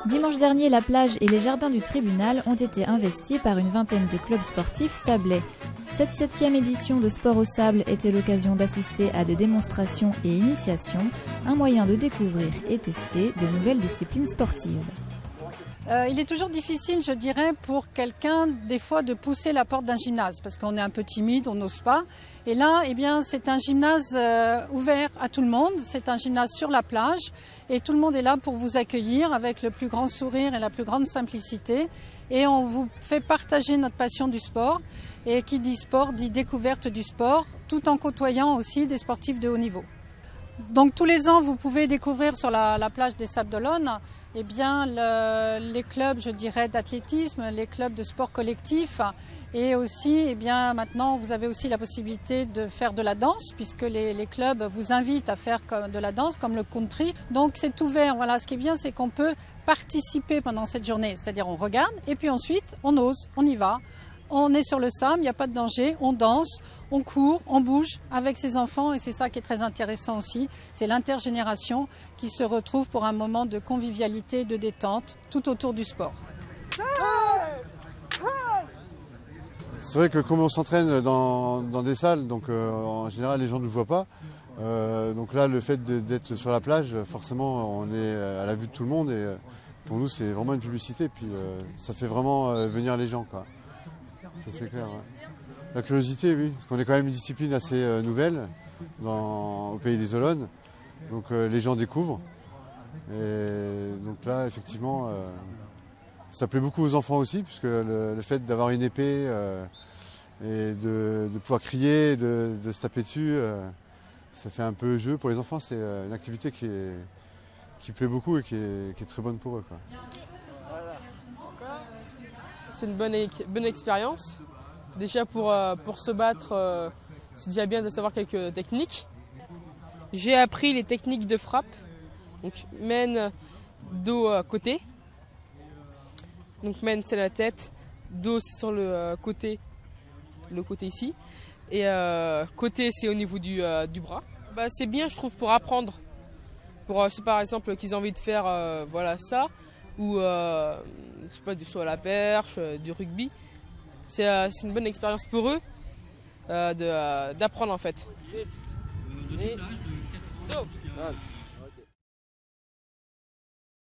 Dimanche dernier, la plage et les jardins du tribunal ont été investis par une vingtaine de clubs sportifs sablais. Cette 7e édition de Sport au sable était l'occasion d'assister à des démonstrations et initiations, un moyen de découvrir et tester de nouvelles disciplines sportives. Il est toujours difficile, je dirais, pour quelqu'un, des fois, de pousser la porte d'un gymnase, parce qu'on est un peu timide, on n'ose pas. Et là, eh bien, c'est un gymnase ouvert à tout le monde, c'est un gymnase sur la plage, et tout le monde est là pour vous accueillir avec le plus grand sourire et la plus grande simplicité. Et on vous fait partager notre passion du sport, et qui dit sport, dit découverte du sport, tout en côtoyant aussi des sportifs de haut niveau. Donc tous les ans, vous pouvez découvrir sur la plage des Sables d'Olonne eh bien, les clubs, je dirais, d'athlétisme, les clubs de sport collectif. Et aussi, eh bien, maintenant, vous avez aussi la possibilité de faire de la danse, puisque les clubs vous invitent à faire de la danse, comme le country. Donc c'est ouvert. Voilà, ce qui est bien, c'est qu'on peut participer pendant cette journée. C'est-à-dire on regarde et puis ensuite on ose, on y va. On est sur le sable, il n'y a pas de danger, on danse, on court, on bouge avec ses enfants et c'est ça qui est très intéressant aussi. C'est l'intergénération qui se retrouve pour un moment de convivialité, de détente, tout autour du sport. C'est vrai que comme on s'entraîne dans des salles, donc en général les gens ne nous voient pas. Donc là, le fait d'être sur la plage, forcément, on est à la vue de tout le monde et pour nous, c'est vraiment une publicité. Puis ça fait vraiment venir les gens, quoi. Ça c'est clair. Ouais. La curiosité, oui, parce qu'on est quand même une discipline assez nouvelle au pays des Olonnes. Donc les gens découvrent. Et donc là, effectivement, ça plaît beaucoup aux enfants aussi, puisque le fait d'avoir une épée et de pouvoir crier, de se taper dessus, ça fait un peu jeu pour les enfants. C'est une activité qui plaît beaucoup et qui est très bonne pour eux, quoi. C'est une bonne expérience. Déjà pour se battre, c'est déjà bien de savoir quelques techniques. J'ai appris les techniques de frappe. Donc main, dos, côté. Donc main c'est la tête, dos c'est sur le côté ici. Et côté c'est au niveau du bras. Bah, c'est bien je trouve pour apprendre. Pour par exemple qu'ils ont envie de faire voilà ça. Ou je sais pas, du saut à la perche, du rugby. C'est une bonne expérience pour eux d'apprendre en fait.